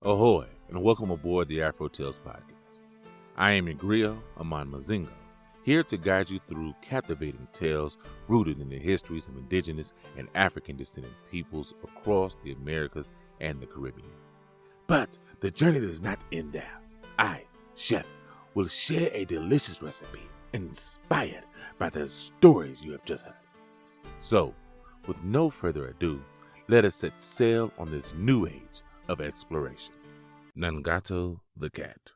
Ahoy, and welcome aboard the Afro Tales podcast. I am your Griot, Amon Mazingo, here to guide you through captivating tales rooted in the histories of indigenous and African descended peoples across the Americas and the Caribbean. But the journey does not end there. I, Chef, will share a delicious recipe inspired by the stories you have just heard. So, with no further ado, let us set sail on this new age of exploration. Nangato the Cat.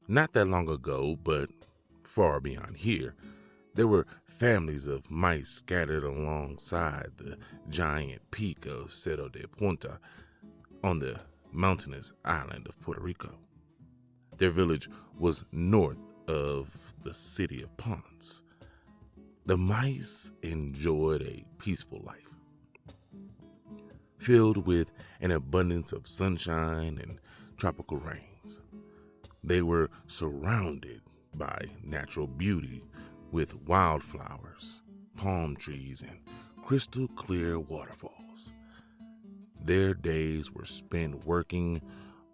Not that long ago, but far beyond here, there were families of mice scattered alongside the giant peak of Cerro de Punta on the mountainous island of Puerto Rico. Their village was north of the city of Ponce. The mice enjoyed a peaceful life, filled with an abundance of sunshine and tropical rains. They were surrounded by natural beauty with wildflowers, palm trees, and crystal clear waterfalls. Their days were spent working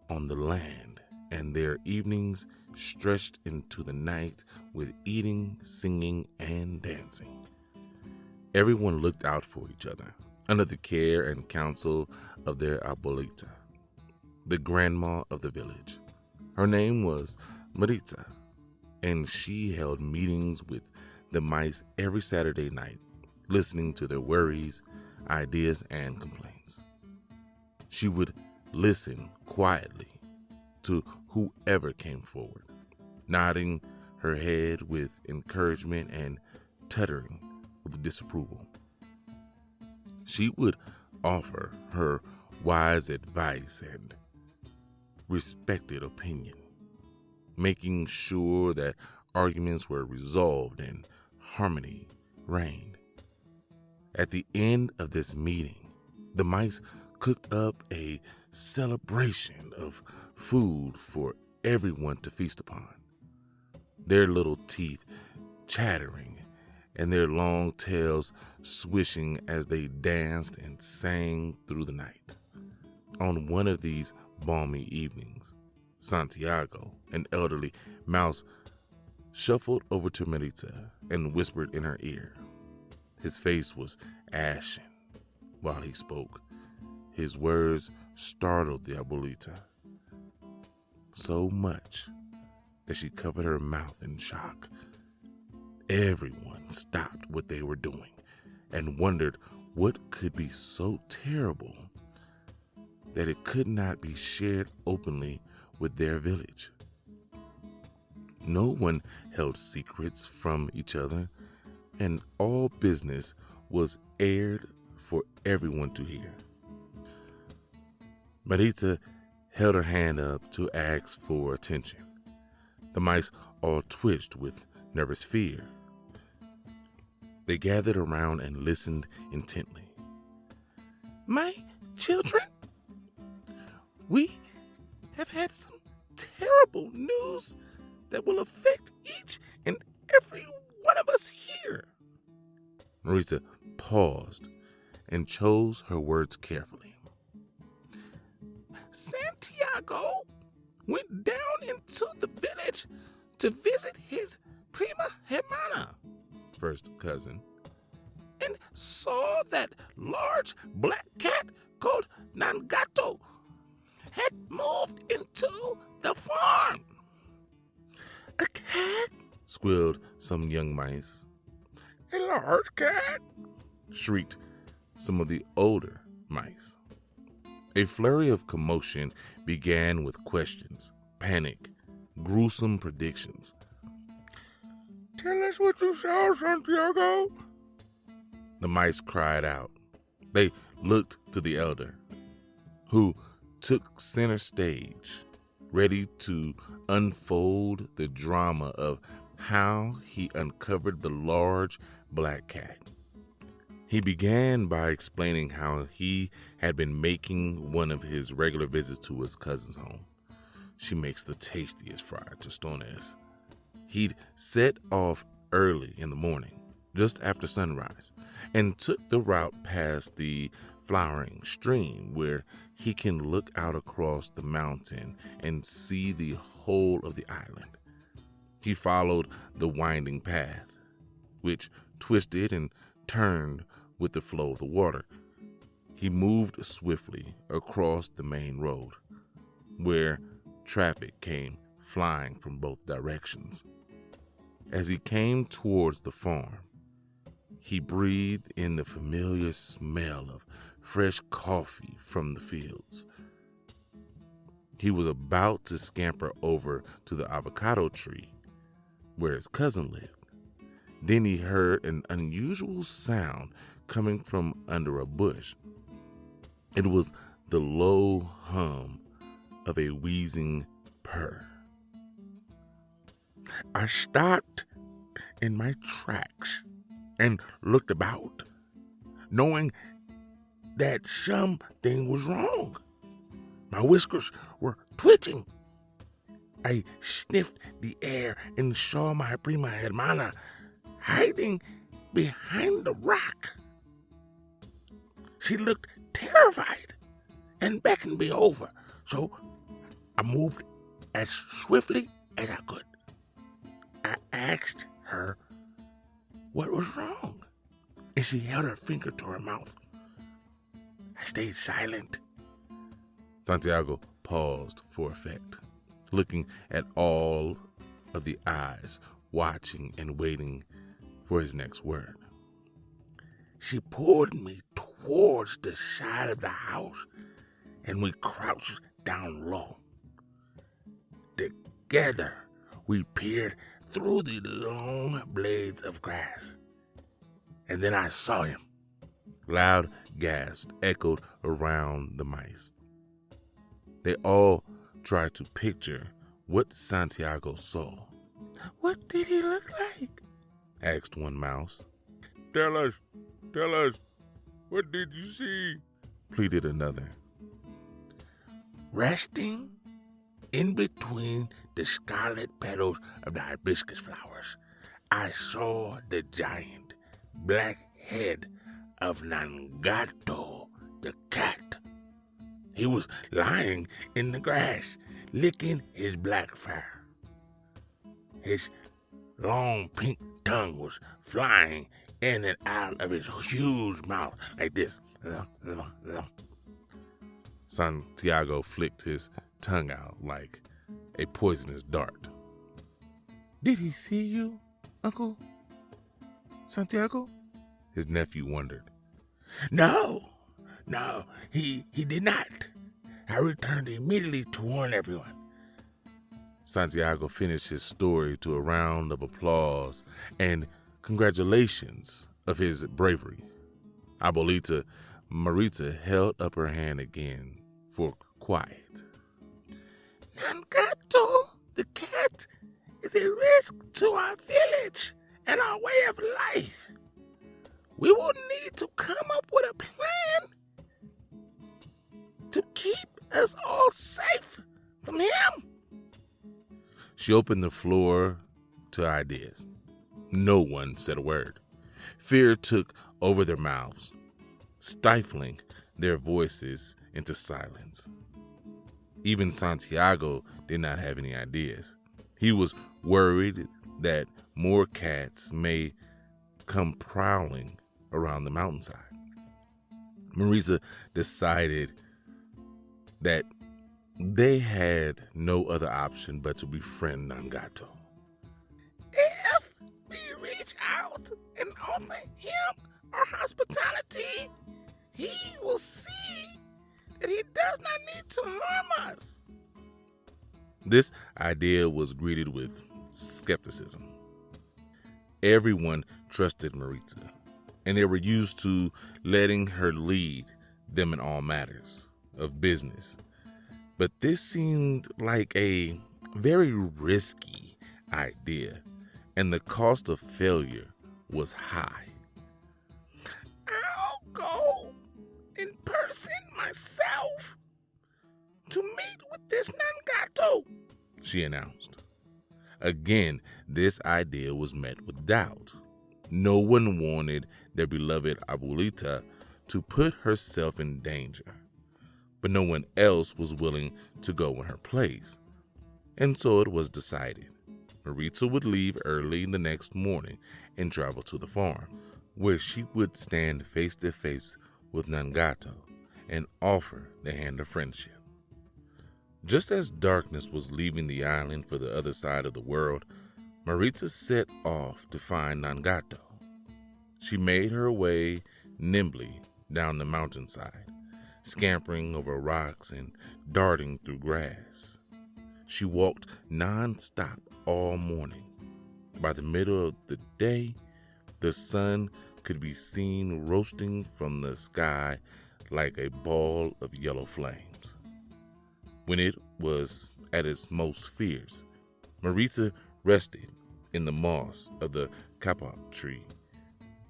on the land, and their evenings stretched into the night with eating, singing, and dancing. Everyone looked out for each other under the care and counsel of their Abuelita, the grandma of the village. Her name was Maritza, and she held meetings with the mice every Saturday night, listening to their worries, ideas, and complaints. She would listen quietly to whoever came forward, nodding her head with encouragement and tuttering with disapproval. She would offer her wise advice and respected opinion, making sure that arguments were resolved and harmony reigned. At the end of this meeting, the mice cooked up a celebration of food for everyone to feast upon, their little teeth chattering and their long tails swishing as they danced and sang through the night. On one of these balmy evenings, Santiago, an elderly mouse, shuffled over to Maritza and whispered in her ear. His face was ashen while he spoke. His words startled the Abuelita so much that she covered her mouth in shock. Everyone stopped what they were doing and wondered what could be so terrible that it could not be shared openly with their village. No one held secrets from each other, and all business was aired for everyone to hear. Maritza held her hand up to ask for attention. The mice all twitched with nervous fear. They gathered around and listened intently. "My children, we have had some terrible news that will affect each and every one of us here." Maritza paused and chose her words carefully. "Santiago went down into the village to visit his prima hermana, first cousin, and saw that large black cat called Nangato had moved into the farm." "A cat?" squealed some young mice. "A large cat?" shrieked some of the older mice. A flurry of commotion began with questions, panic, gruesome predictions. "Tell us what you saw, Santiago," the mice cried out. They looked to the elder, who took center stage, ready to unfold the drama of how he uncovered the large black cat. He began by explaining how he had been making one of his regular visits to his cousin's home. She makes the tastiest fried tostones. He'd set off early in the morning, just after sunrise and took the route past the flowering stream where he can look out across the mountain and see the whole of the island. He followed the winding path, which twisted and turned with the flow of the water. He moved swiftly across the main road, where traffic came flying from both directions. As he came towards the farm, he breathed in the familiar smell of fresh coffee from the fields. He was about to scamper over to the avocado tree where his cousin lived. Then he heard an unusual sound coming from under a bush. It was the low hum of a wheezing purr. I stopped in my tracks and looked about, knowing that something was wrong. My whiskers were twitching. I sniffed the air and saw my prima hermana hiding behind the rock. She looked terrified and beckoned me over, so I moved as swiftly as I could. I asked her what was wrong, and she held her finger to her mouth. I stayed silent. Santiago paused for effect, looking at all of the eyes, watching and waiting for his next word. She pulled me towards the side of the house, and we crouched down low. Together, we peered through the long blades of grass. And then I saw him. Loud gasps echoed around the mice. They all tried to picture what Santiago saw. What did he look like? Asked one mouse. Tell us, what did you see? Pleaded another. Resting in between the scarlet petals of the hibiscus flowers, I saw the giant black head of Nangato the Cat. He was lying in the grass, licking his black fur. His long pink tongue was flying in and out of his huge mouth like this. Santiago flicked his tongue out like a poisonous dart. Did he see you, Uncle Santiago? His nephew wondered. No, he did not. I returned immediately to warn everyone. Santiago finished his story to a round of applause and congratulations of his bravery. Abuelita Maritza held up her hand again for quiet. Nangato the Cat is a risk to our village and our way of life. We will need to come up with a plan to keep us all safe from him. She opened the floor to ideas. No one said a word. Fear took over their mouths, stifling their voices into silence. Even Santiago did not have any ideas. He was worried that more cats may come prowling around the mountainside. Maritza decided that they had no other option but to befriend Nangato. If we reach out and offer him our hospitality, he will see that he does not need to harm us. This idea was greeted with skepticism. Everyone trusted Maritza, and they were used to letting her lead them in all matters of business. But this seemed like a very risky idea, and the cost of failure was high. I'll go in person myself to meet with this Nangato, she announced. Again, this idea was met with doubt. No one wanted their beloved Abuelita to put herself in danger, but no one else was willing to go in her place. And so it was decided. Maritza would leave early the next morning and travel to the farm, where she would stand face to face with Nangato and offer the hand of friendship. Just as darkness was leaving the island for the other side of the world, Maritza set off to find Nangato. She made her way nimbly down the mountainside, scampering over rocks and darting through grass. She walked non-stop all morning. By the middle of the day, the sun could be seen roasting from the sky like a ball of yellow flames. When it was at its most fierce, Maritza rested in the moss of the kapok tree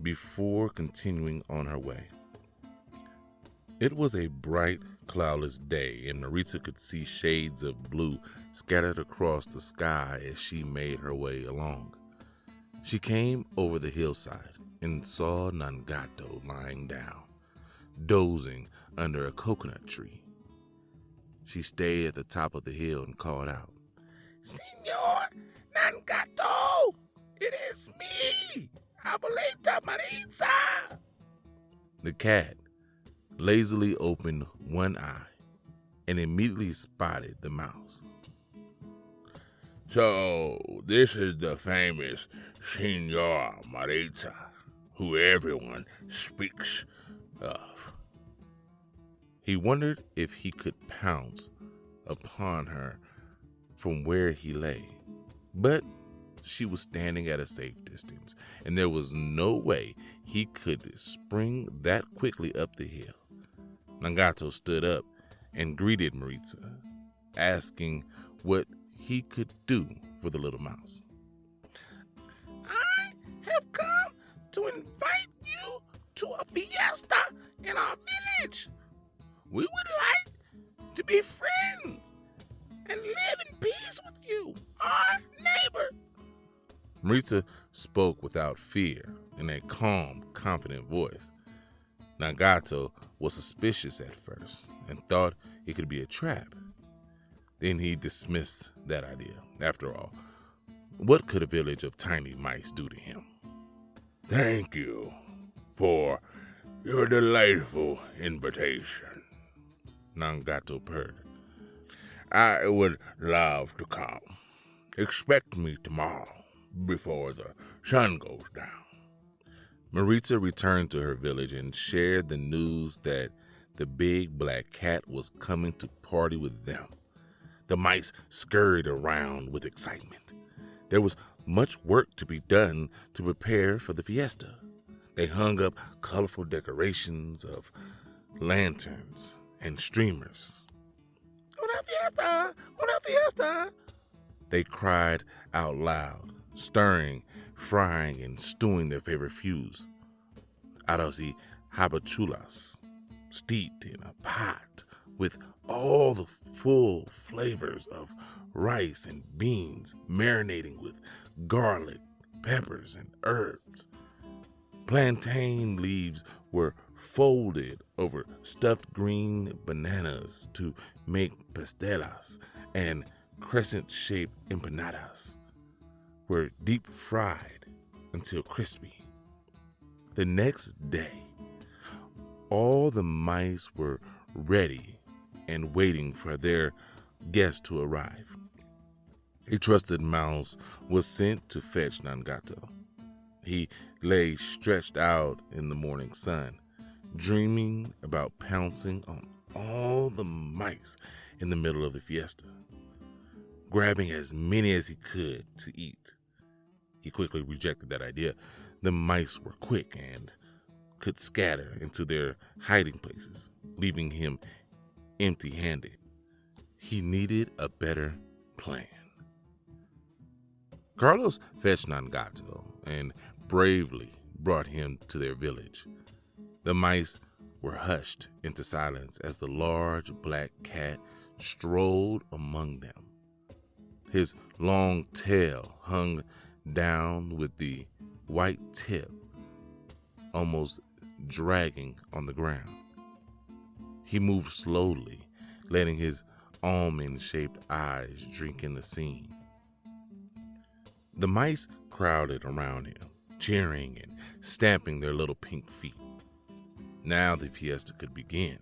before continuing on her way. It was a bright, cloudless day, and Maritza could see shades of blue scattered across the sky as she made her way along. She came over the hillside and saw Nangato lying down, dozing under a coconut tree. She stayed at the top of the hill and called out, "Senor Nangato, it is me, Abuelita Maritza." The cat lazily opened one eye and immediately spotted the mouse. "So, this is the famous Senor Maritza, who everyone speaks of." He wondered if he could pounce upon her from where he lay, but she was standing at a safe distance, and there was no way he could spring that quickly up the hill. Nangato stood up and greeted Maritza, asking what he could do for the little mouse. "I have come to invite you to a fiesta in our village. We would like to be friends and live in peace with you, our neighbor." Maritza spoke without fear in a calm, confident voice. Nangato was suspicious at first and thought it could be a trap. Then he dismissed that idea. After all, what could a village of tiny mice do to him? "Thank you for your delightful invitation," Nangato purred. "I would love to come. Expect me tomorrow before the sun goes down." Maritza returned to her village and shared the news that the big black cat was coming to party with them. The mice scurried around with excitement. There was much work to be done to prepare for the fiesta. They hung up colorful decorations of lanterns and streamers. "Una fiesta! Una fiesta!" They cried out loud, stirring, frying, and stewing their favorite foods. Arroz y habichuelas, steeped in a pot with all the full flavors of rice and beans, marinating with garlic, peppers, and herbs. Plantain leaves were folded over stuffed green bananas to make pastelas, and crescent-shaped empanadas were deep fried until crispy. The next day, all the mice were ready and waiting for their guests to arrive. A trusted mouse was sent to fetch Nangato. He lay stretched out in the morning sun, dreaming about pouncing on all the mice in the middle of the fiesta, grabbing as many as he could to eat. He quickly rejected that idea. The mice were quick and could scatter into their hiding places, leaving him empty-handed. He needed a better plan. Carlos fetched Nangato and bravely brought him to their village. The mice were hushed into silence as the large black cat strolled among them. His long tail hung down with the white tip almost dragging on the ground. He moved slowly, letting his almond-shaped eyes drink in the scene. The mice crowded around him, cheering and stamping their little pink feet. Now the fiesta could begin.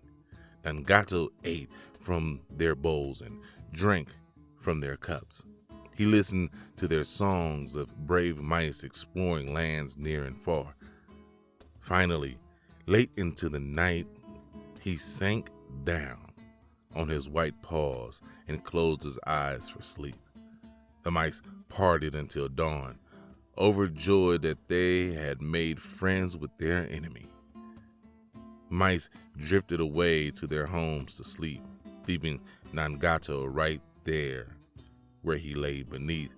Nangato ate from their bowls and drank from their cups. He listened to their songs of brave mice exploring lands near and far. Finally, late into the night, he sank down on his white paws and closed his eyes for sleep. The mice partied until dawn, overjoyed that they had made friends with their enemy. Mice drifted away to their homes to sleep, leaving Nangato right there where he lay beneath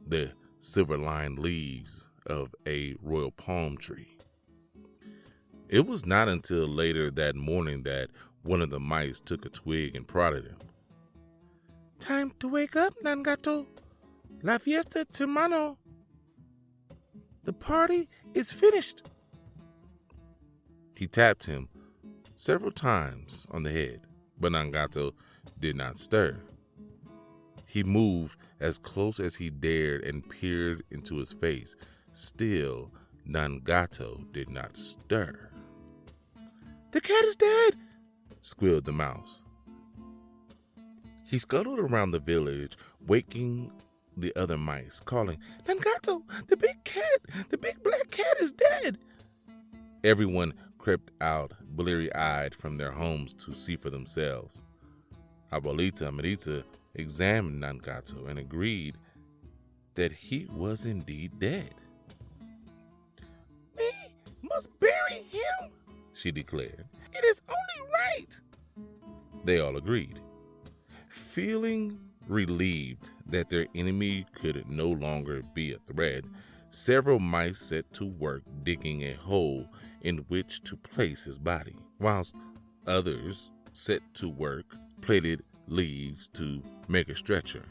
the silver-lined leaves of a royal palm tree. It was not until later that morning that one of the mice took a twig and prodded him. Time to wake up, Nangato. La fiesta terminó. The party is finished. He tapped him several times on the head, but Nangato did not stir. He moved as close as he dared and peered into his face. Still, Nangato did not stir. The cat is dead, squealed the mouse. He scuttled around the village, waking the other mice, calling, Nangato, the big cat, the big black cat is dead. Everyone crept out, bleary-eyed from their homes to see for themselves. Abuelita Maritza examined Nangato and agreed that he was indeed dead. We must bury him, she declared. It is only right. They all agreed. Feeling relieved that their enemy could no longer be a threat, several mice set to work digging a hole in which to place his body, whilst others set to work plaited leaves to make a stretcher.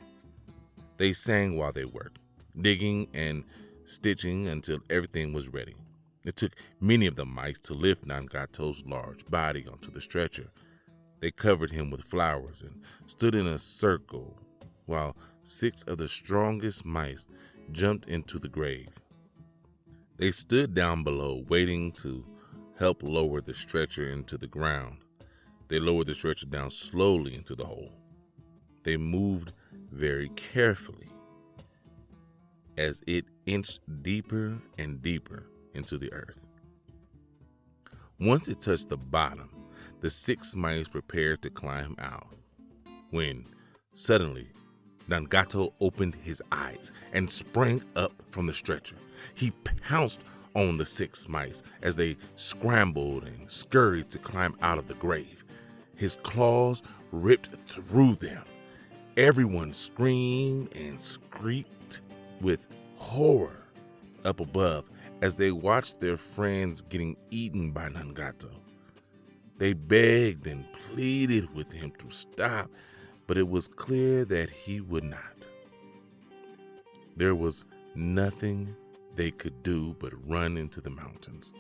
They sang while they worked, digging and stitching until everything was ready. It took many of the mice to lift Nangato's large body onto the stretcher. They covered him with flowers and stood in a circle while 6 of the strongest mice jumped into the grave. They stood down below, waiting to help lower the stretcher into the ground. They lowered the stretcher down slowly into the hole. They moved very carefully as it inched deeper and deeper into the earth. Once it touched the bottom, the 6 mice prepared to climb out, when suddenly Nangato opened his eyes and sprang up from the stretcher. He pounced on the 6 mice as they scrambled and scurried to climb out of the grave. His claws ripped through them. Everyone screamed and shrieked with horror up above as they watched their friends getting eaten by Nangato. They begged and pleaded with him to stop, but it was clear that he would not. There was nothing they could do but run into the mountains.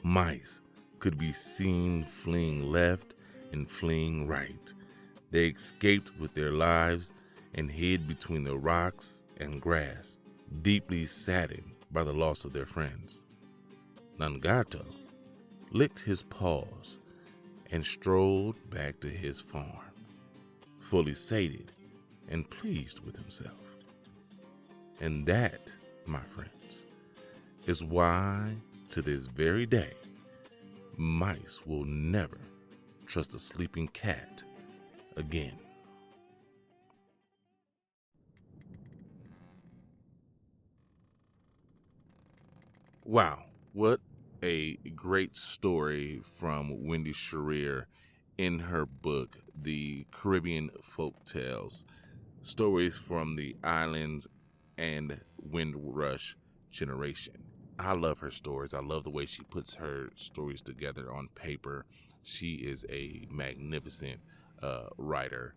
Mice could be seen fleeing left and fleeing right. They escaped with their lives and hid between the rocks and grass, deeply saddened by the loss of their friends. Nangato licked his paws and strolled back to his farm, fully sated and pleased with himself. And that, my friends, is why to this very day, mice will never trust a sleeping cat again. Wow, what a great story from Wendy Sharir in her book, The Caribbean Folk Tales, Stories from the Islands and Windrush Generation. I love her stories. I love the way she puts her stories together on paper. She is a magnificent writer.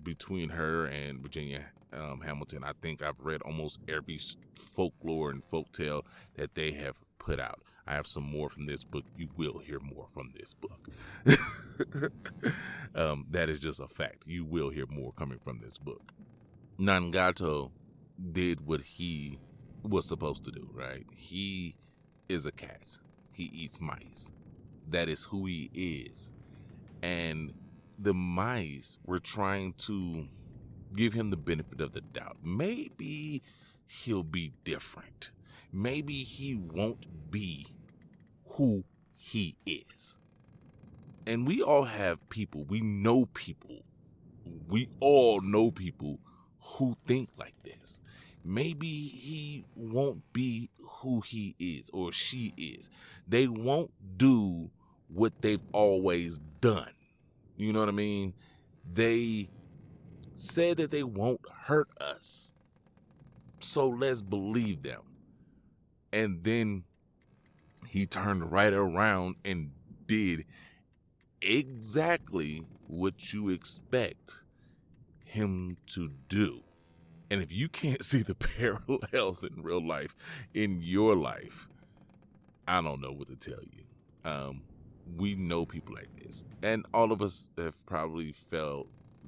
between her and Virginia Hamilton, I think I've read almost every folklore and folktale that they have put out. I have some more from this book. You will hear more from this book. That is just a fact. You will hear more coming from this book. Nangato did what he was supposed to do, right? He is a cat. He eats mice. That is who he is. And the mice were trying to give him the benefit of the doubt. Maybe he'll be different. Maybe he won't be who he is. And we all have people, we all know people who think like this. Maybe he won't be who he is or she is. They won't do what they've always done. You know what I mean? They said that they won't hurt us. So let's believe them. And then he turned right around and did exactly what you expect him to do. And if you can't see the parallels in real life, in your life, I don't know what to tell you. We know people like this. And all of us have probably fell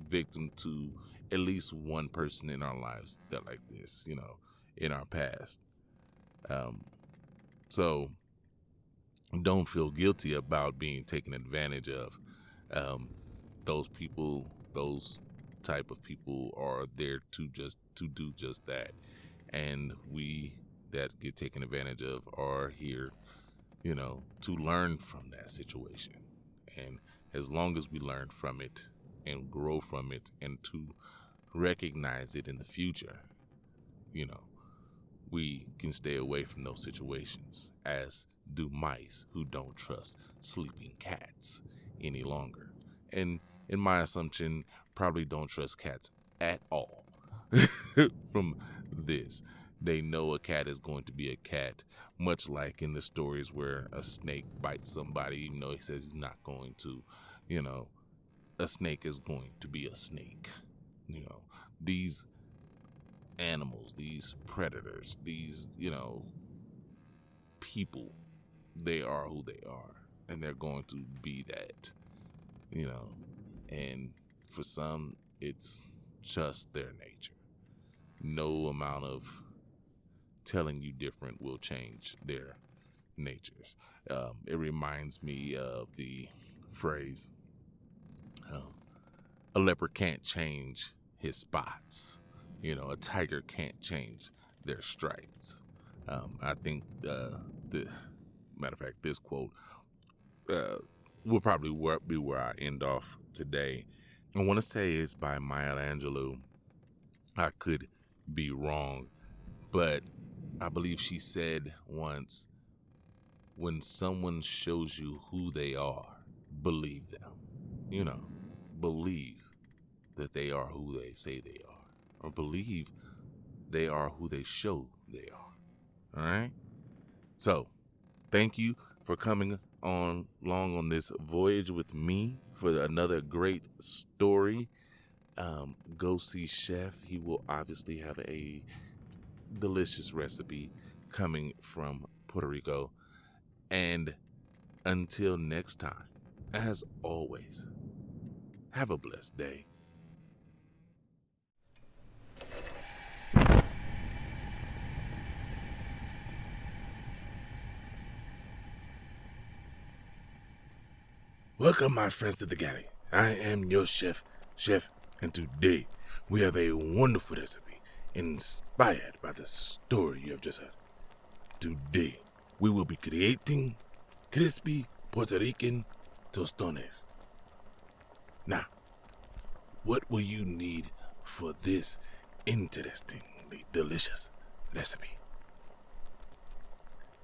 victim to at least one person in our lives that like this, you know, in our past. So don't feel guilty about being taken advantage of. Those people, those type of people are there to do just that. And we that get taken advantage of are here, you know, to learn from that situation. And as long as we learn from it and grow from it and to recognize it in the future, you know, we can stay away from those situations, as do mice who don't trust sleeping cats any longer. And in my assumption, probably don't trust cats at all from this. They know a cat is going to be a cat, much like in the stories where a snake bites somebody, even though he says he's not going to. You know, a snake is going to be a snake. You know, these animals, these predators, these, you know, people, they are who they are, and they're going to be that, you know. And for some, it's just their nature. No amount of telling you different will change their natures. It reminds me of the phrase, a leopard can't change his spots. You know, a tiger can't change their stripes. I think, matter of fact, this quote will probably be where I end off today. I want to say it's by Maya Angelou. I could be wrong, but I believe she said once, when someone shows you who they are, believe them. You know, believe that they are who they say they are, or believe they are who they show they are. All right? So, thank you for coming along on this voyage with me for another great story. Go see Chef. He will obviously have a delicious recipe coming from Puerto Rico. And until next time, as always, have a blessed day. Welcome, my friends, to the Galley. I am your chef, and today we have a wonderful recipe inspired by the story you have just heard. Today, we will be creating crispy Puerto Rican tostones. Now, what will you need for this interestingly delicious recipe?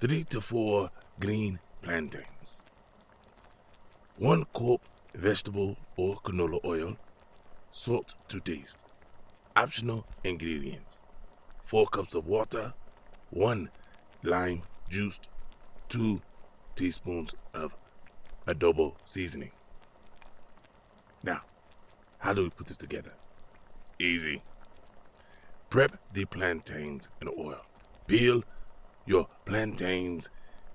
3 to 4 green plantains, 1 cup vegetable or canola oil, salt to taste. Optional ingredients: 4 cups of water, 1 lime juiced, 2 teaspoons of adobo seasoning. Now, how do we put this together? easy. Prep the plantains in oil. Peel your plantains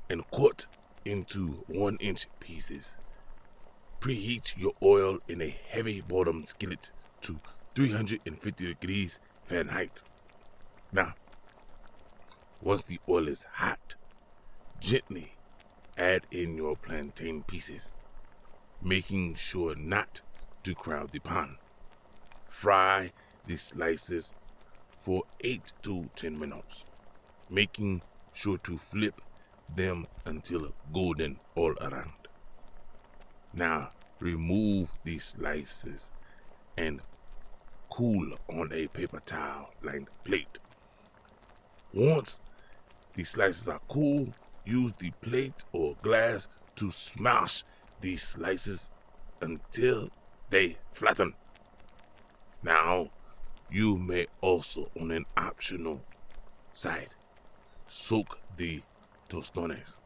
and cut into 1-inch pieces. Preheat your oil in a heavy bottom skillet to 350 degrees Fahrenheit. Now, once the oil is hot, gently add in your plantain pieces, making sure not to crowd the pan. Fry the slices for 8 to 10 minutes, making sure to flip them until golden all around. Now, remove the slices and cool on a paper towel lined plate. Once the slices are cool, use the plate or glass to smash the slices until they flatten. Now, you may also, on an optional side, soak the tostones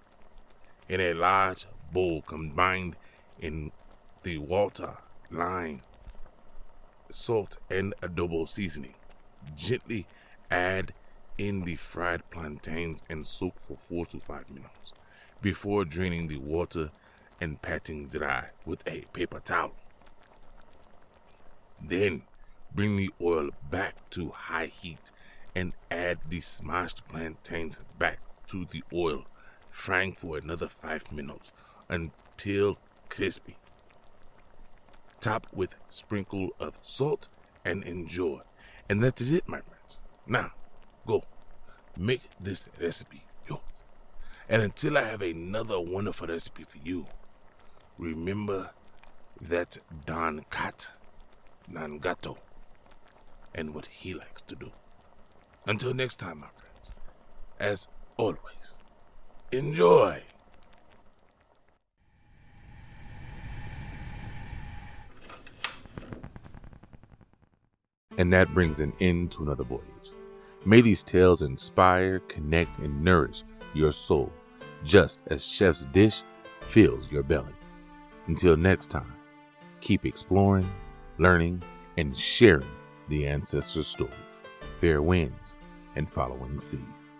in a large bowl combined in the water, lime, salt, and adobo seasoning. Gently add in the fried plantains and soak for 4 to 5 minutes before draining the water and patting dry with a paper towel. Then bring the oil back to high heat and add the smashed plantains back to the oil, frying for another 5 minutes until crispy. Top with sprinkle of salt and enjoy. And that is it, my friends. Now, go make this recipe yours. And until I have another wonderful recipe for you, remember that Don Cat, Nangato, and what he likes to do. Until next time, my friends, as always, enjoy. And that brings an end to another voyage. May these tales inspire, connect, and nourish your soul, just as Chef's dish fills your belly. Until next time, keep exploring, learning, and sharing the ancestors' stories. Fair winds and following seas.